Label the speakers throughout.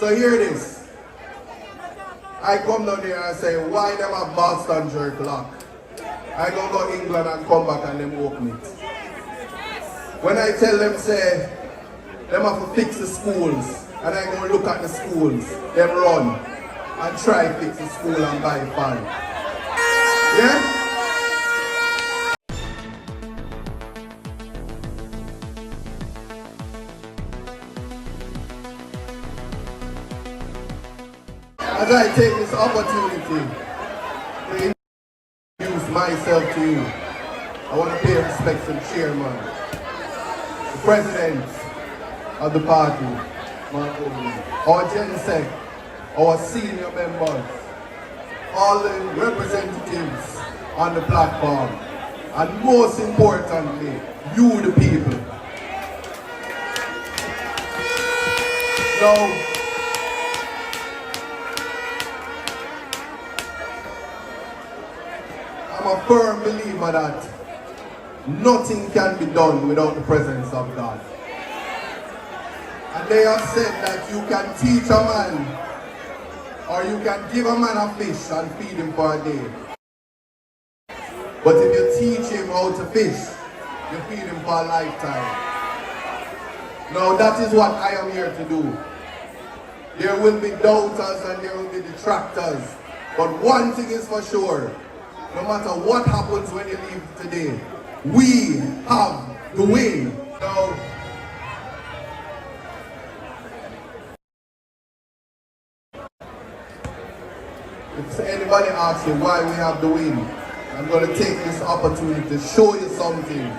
Speaker 1: So hear this. I come down here and say, why them have Boston jerk lock? I gonna go to England and come back and them open it. When I tell them, say, them have to fix the schools, and I go look at the schools, them run, and try to fix the school and buy fan. Yeah? As I take this opportunity to introduce myself to you, I want to pay respect to the chairman, the president of the party, our GenSec, our senior members, all the representatives on the platform, and most importantly, you the people. So, I'm a firm believer that nothing can be done without the presence of God. And they have said that you can teach a man, or you can give a man a fish and feed him for a day. But if you teach him how to fish, you feed him for a lifetime. Now that is what I am here to do. There will be doubters and there will be detractors. But one thing is for sure, no matter what happens when you leave today, we have the win. Now, if anybody asks you why we have the win, I'm going to take this opportunity to show you something.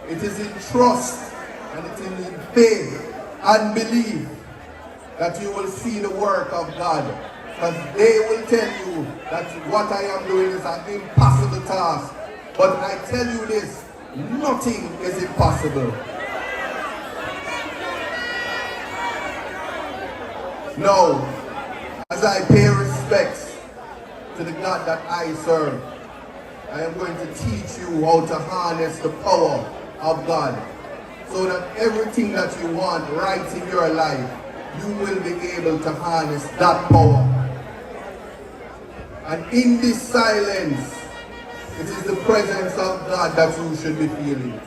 Speaker 1: It is in trust and it is in faith and belief that you will see the work of God. Because they will tell you that what I am doing is an impossible task. But I tell you this, nothing is impossible. Now, as I pay respects to the God that I serve, I am going to teach you how to harness the power of God, so that everything that you want right in your life, you will be able to harness that power. And in this silence, it is the presence of God that you should be feeling.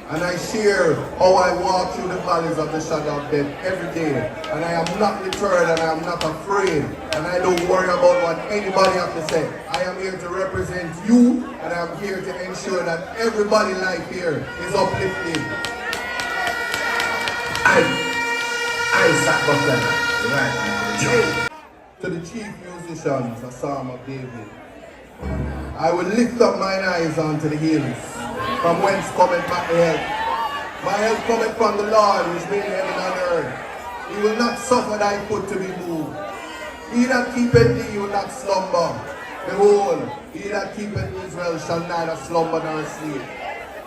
Speaker 1: And I share how I walk through the valleys of the shadow of death every day. And I am not deterred and I am not afraid. And I don't worry about what anybody has to say. I am here to represent you, and I am here to ensure that everybody's life here is uplifted.
Speaker 2: Isat, Buchanan, right.
Speaker 1: To the chief musicians, a psalm of David. I will lift up mine eyes unto the hills, from whence cometh my help. My help cometh from the Lord, which made heaven and earth. He will not suffer thy foot to be moved. He that keepeth thee will not slumber. Behold, he that keepeth Israel shall neither slumber nor sleep.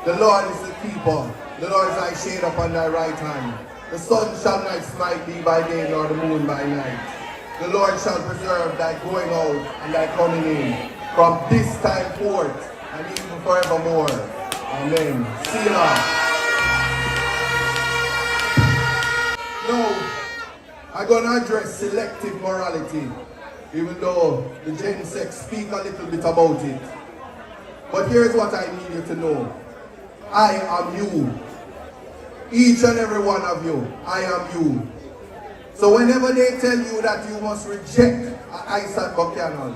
Speaker 1: The Lord is the keeper. The Lord is thy shade upon thy right hand. The sun shall not smite thee by day, nor the moon by night. The Lord shall preserve thy going out and thy coming in, from this time forth and even forevermore. Amen. Selah. Now, I'm going to address selective morality, even though the Gen Sex speak a little bit about it. But here's what I need you to know. I am you. Each and every one of you, I am you. So whenever they tell you that you must reject Isat Buchanan,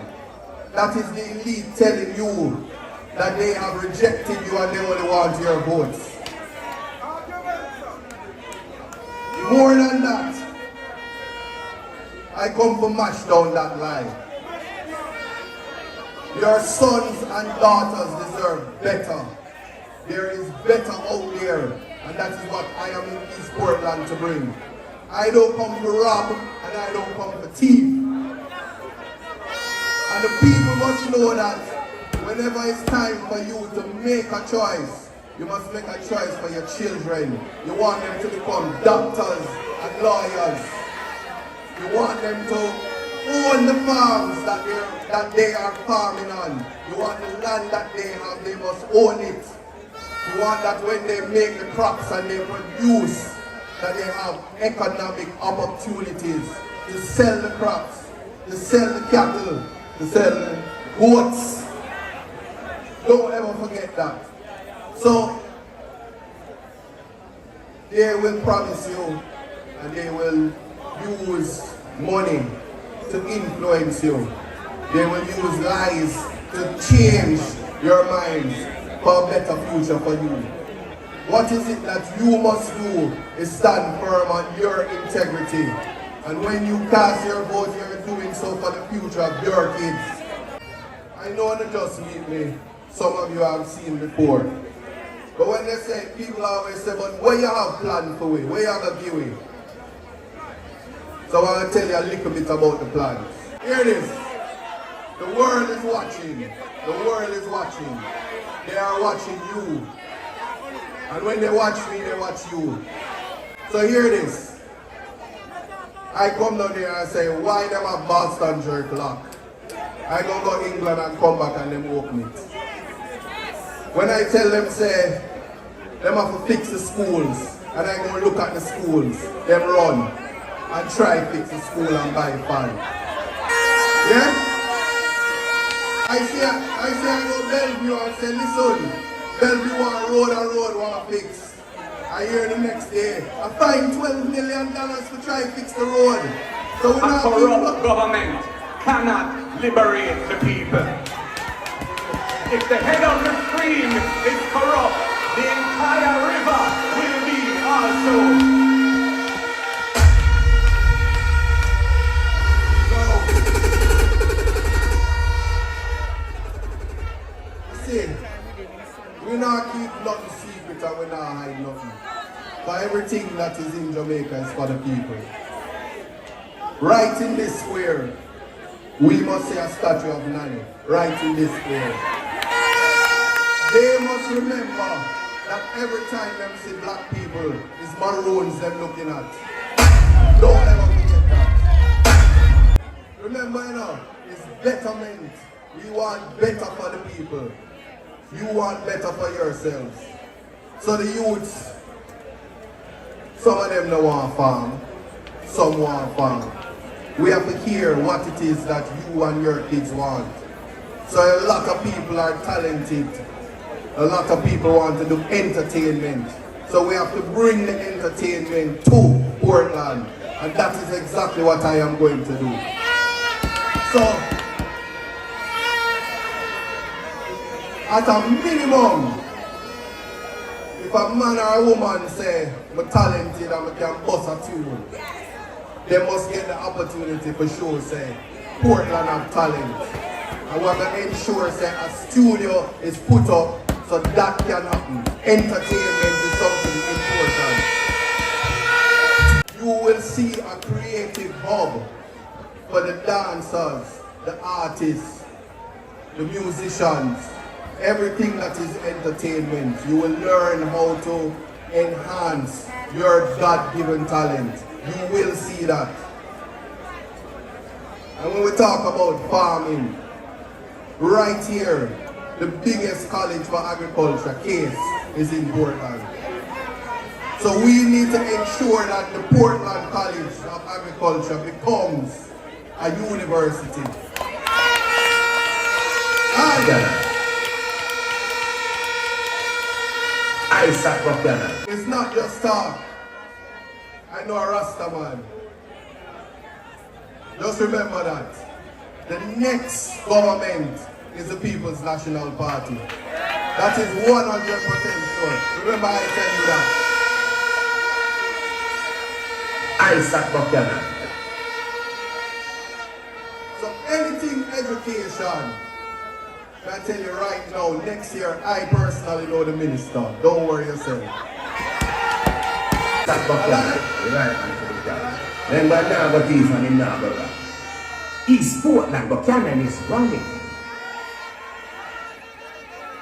Speaker 1: that is the elite telling you that they have rejected you and they only want your votes. More than that, I come to mash down that lie. Your sons and daughters deserve better. There is better out there, and that is what I am in East Portland to bring. I don't come to rob, and I don't come to thief. And the people must know that whenever it's time for you to make a choice, you must make a choice for your children. You want them to become doctors and lawyers. You want them to own the farms that they are farming on. You want the land that they have, they must own it. You want that when they make the crops and they produce, that they have economic opportunities to sell the crops, to sell the cattle, to sell the goats. Don't ever forget that. So, they will promise you and they will use money to influence you. They will use lies to change your minds for a better future for you. What is it that you must do is stand firm on your integrity. And when you cast your vote, you're doing so for the future of your kids. I know not just meet me, some of you have seen before. But when they say, people always say, but what you have planned for we? What you have a view? So I want to tell you a little bit about the plans. Here it is. The world is watching. The world is watching. They are watching you. And when they watch me, they watch you. So here it is. I come down there and say, why them have Boston jerk lock? I go to England and come back and them open it. When I tell them, say, them have to fix the schools, and I go look at the schools, them run, and try fix the school and buy fan. Yeah? I go Bellevue and say, listen, Bellevue want road want to fix. I hear the next day, I find $12 million to try to fix the road. So we
Speaker 3: a corrupt government cannot liberate the people. If the head of the stream is corrupt, the entire river will be also.
Speaker 1: See, we not keep nothing secret and we not hide nothing. But everything that is in Jamaica is for the people. Right in this square, we must see a statue of Nanny. Right in this square. They must remember that every time them see black people, it's maroons them looking at. Don't ever forget that. Remember, you know, it's betterment. We want better for the people. You want better for yourselves. So the youths, some of them don't want farm, some want farm. We have to hear what it is that you and your kids want. So a lot of people are talented. A lot of people want to do entertainment. So we have to bring the entertainment to Portland. And that is exactly what I am going to do. So, at a minimum, if a man or a woman say, I'm talented and I can bust a tune, they must get the opportunity for sure, say, Portland have talent. And we're going to ensure, say, a studio is put up so that can happen. Entertainment is something important. You will see a creative hub for the dancers, the artists, the musicians, everything that is entertainment. You will learn how to enhance your God-given talent. You will see that. And when we talk about farming, right here, the biggest college for agriculture, CASE, is in Portland. So we need to ensure that the Portland College of Agriculture becomes a university.
Speaker 2: Isat, Buchanan.
Speaker 1: It's not just talk. I know a Rasta man. Just remember that. The next government is the People's National Party. That is 100% sure. Remember I tell you that.
Speaker 2: Isat, Buchanan.
Speaker 1: So anything education, I tell you right now, next year I personally know the minister. Don't worry yourself.
Speaker 2: Isat, Buchanan. Right, Anthony John. Then by now, but he's on him now, brother. East Portland, Buchanan is running.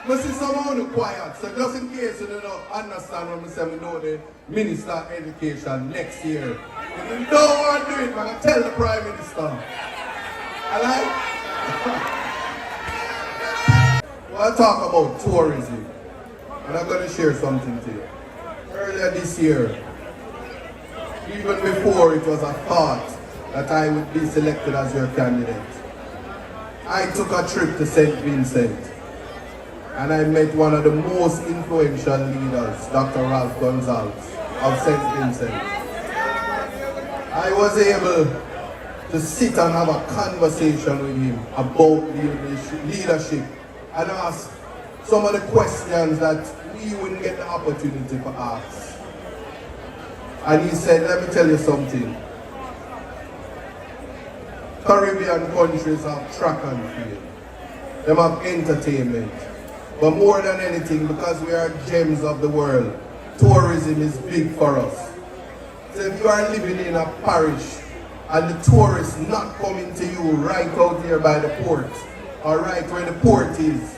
Speaker 1: But see someone who quiet, so just in case you don't understand when we say we know the Minister of Education next year. If you don't want to do it, I'm going to tell the Prime Minister. Alright? We'll talk about tourism. And I'm going to share something to you. Earlier this year, even before it was a thought that I would be selected as your candidate. I took a trip to St. Vincent and I met one of the most influential leaders, Dr. Ralph Gonzalez of St. Vincent. I was able to sit and have a conversation with him about leadership and ask some of the questions that we wouldn't get the opportunity to ask. And he said, let me tell you something. Caribbean countries have track and field. They have entertainment. But more than anything, because we are gems of the world, tourism is big for us. So if you are living in a parish and the tourists not coming to you right out here by the port, or right where the port is,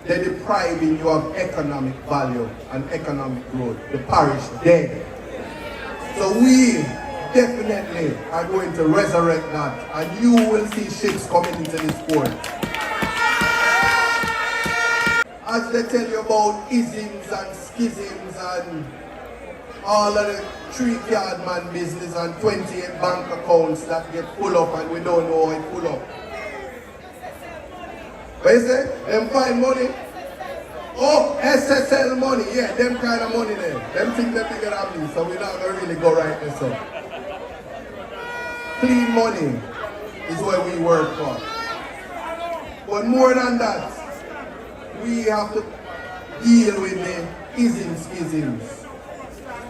Speaker 1: they're depriving you of economic value and economic growth. The parish dead. So we definitely are going to resurrect that, and you will see ships coming into this port. As they tell you about isms and schisms and all of the 3-card man business and 28 bank accounts that get full up and we don't know how it full up. What you say? Them find money? Oh, SSL money, yeah, them kind of money there. Them think they're bigger than me, so we're not going to really go right this up. Clean money is what we work for. But more than that, we have to deal with the isms, schisms.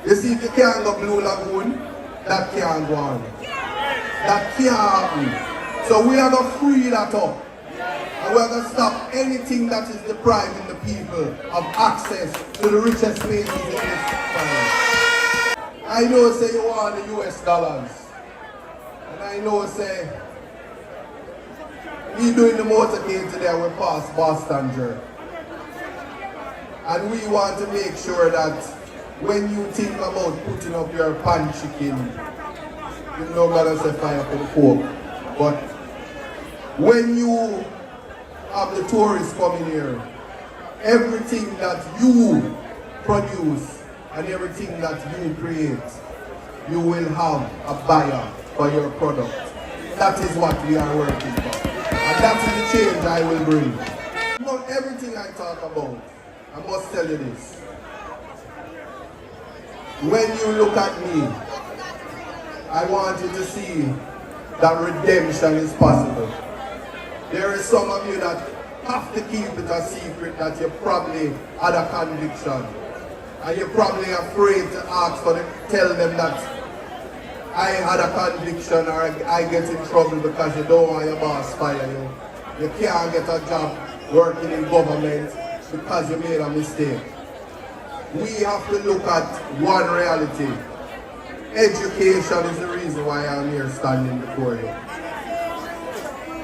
Speaker 1: You see, if you can't go Blue Lagoon, that can't go on. That can't happen. So we are going to free that up. And we are going to stop anything that is depriving the people of access to the richest places in this country. I know, say, you want the US dollars. And I know, say, we doing the motorcade today, we pass Boston Jerk. And we want to make sure that when you think about putting up your pan chicken, you know, God say fire for the pork. But when you have the tourists coming here, everything that you produce and everything that you create, you will have a buyer for your product. That is what we are working for. And that is the change I will bring. Not everything I talk about, I must tell you this. When you look at me, I want you to see that redemption is possible. There is some of you that have to keep it a secret that you probably had a conviction. And you're probably afraid to ask or tell them that I had a conviction or I get in trouble because you don't want your boss fire you. You can't get a job working in government because you made a mistake. We have to look at one reality. Education is the reason why I'm here standing before you.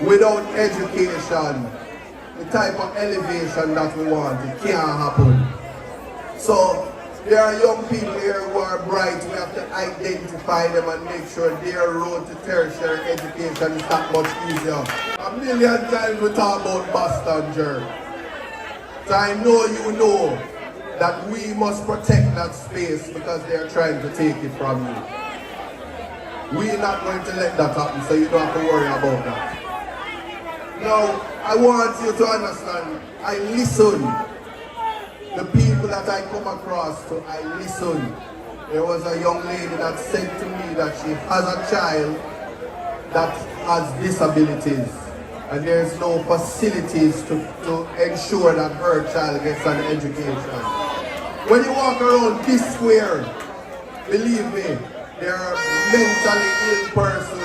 Speaker 1: Without education, the type of elevation that we want, it can't happen. So there are young people here who are bright. We have to identify them and make sure their road to tertiary education is that much easier. A million times we talk about Boston Jerk. So I know you know that we must protect that space because they are trying to take it from you. We're not going to let that happen, so you don't have to worry about that. Now, I want you to understand, I listen. The people that I come across to, I listen. There was a young lady that said to me that she has a child that has disabilities. And there's no facilities to ensure that her child gets an education. When you walk around this square, believe me, there are mentally ill persons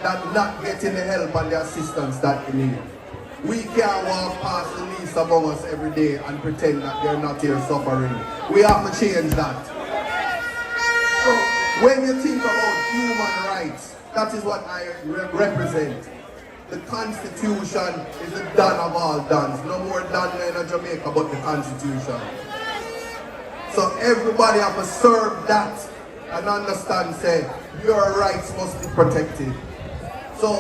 Speaker 1: that not getting the help and the assistance that they need. We can't walk past the least among us every day and pretend that they're not here suffering. We have to change that. So when you think about human rights, that is what I represent. The Constitution is the Dan of all Dans. No more Dan in Jamaica but the Constitution. So everybody have to serve that and understand, say, your rights must be protected. So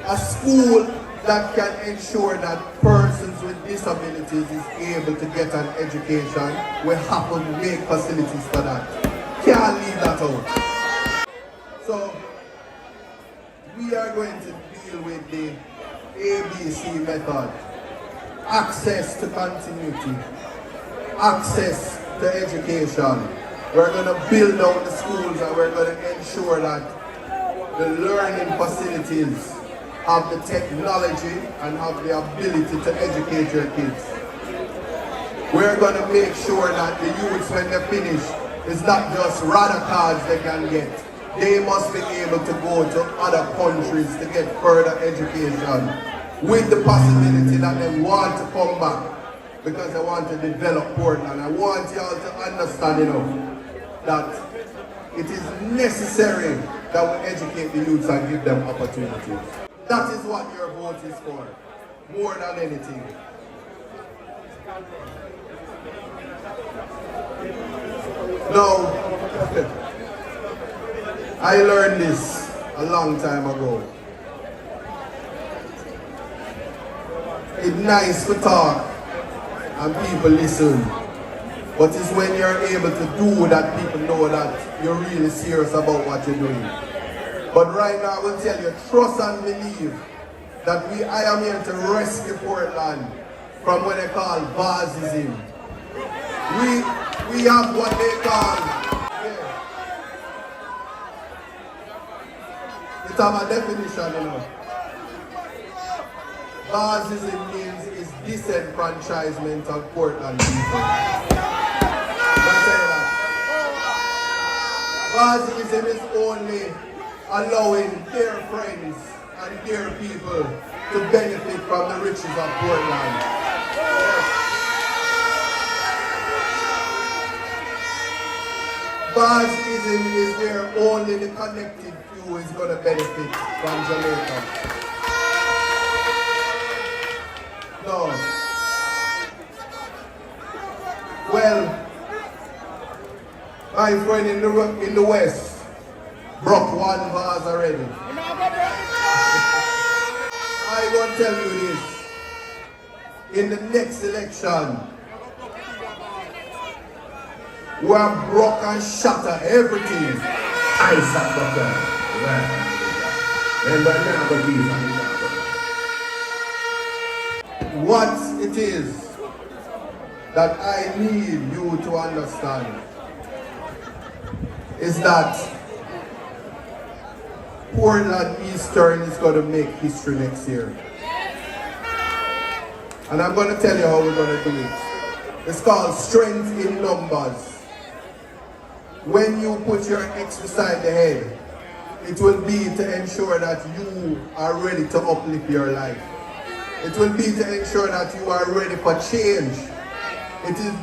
Speaker 1: a school that can ensure that persons with disabilities is able to get an education, we have to make facilities for that. can't leave that out. So, we are going to deal with the ABC method. Access to continuity. Access to education. We're going to build out the schools and we're going to ensure that the learning facilities have the technology and have the ability to educate your kids. We're going to make sure that the youths, when they finish, it's not just radar cards they can get. They must be able to go to other countries to get further education with the possibility that they want to come back because they want to develop Portland. I want you all to understand, that it is necessary that we educate the youths and give them opportunities. That is what your vote is for, more than anything. Now, I learned this a long time ago. It's nice to talk and people listen, but it's when you're able to do that people know that you're really serious about what you're doing. But right now I will tell you, trust and believe that I am here to rescue Portland from what they call Bazism. We have what they call, it have a definition, Bazism means is disenfranchisement of Portland people. Bazism is only allowing their friends and their people to benefit from the riches of Portland. Bazism is where only the connected few is going to benefit from Jamaica. No. Well, my friend in the West broke one vase already. I gonna tell you this. In the next election, we have broke and shatter everything.
Speaker 2: Isat, Buchanan. Remember now, but these
Speaker 1: what it is that I need you to understand is that Portland Eastern is going to make history next year. And I'm going to tell you how we're going to do it. It's called strength in numbers. When you put your X beside the head, it will be to ensure that you are ready to uplift your life. It will be to ensure that you are ready for change.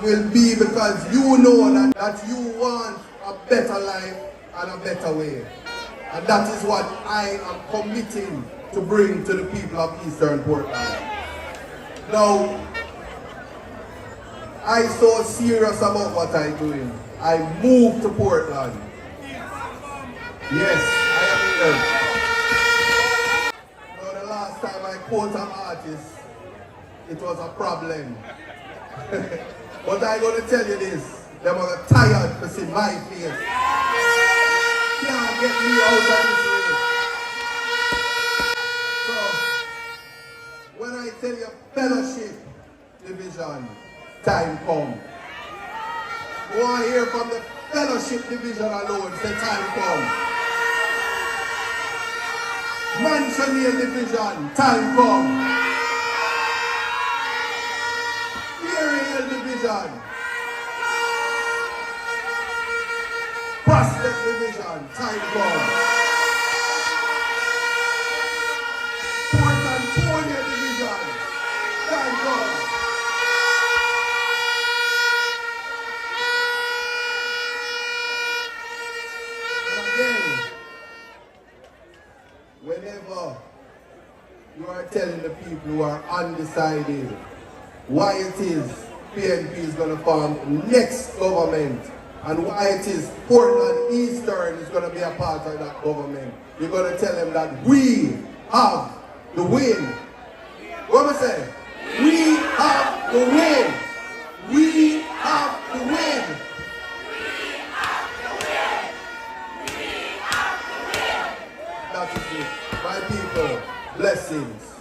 Speaker 1: Will be because you know that you want a better life and a better way. And that is what I am committing to bring to the people of Eastern Portland. Now, I'm so serious about what I'm doing. I moved to Portland. Yes, I am here. Now, the last time I quote an artist, it was a problem. But I'm going to tell you this. They were tired to see my face. Can't get me out of this race. So, when I tell you fellowship division, time come. Go on hear from the fellowship division alone, say time come. Mansionary division, time come. Imperial division. Prospect division, time come. Port Antonio division, time come. And again, whenever you are telling the people who are undecided why it is PNP is going to form next government, and why it is Portland Eastern is going to be a part of that government, you're going to tell them that we have the win. What am I saying? We have the win. We have the win. That is it. My people, blessings.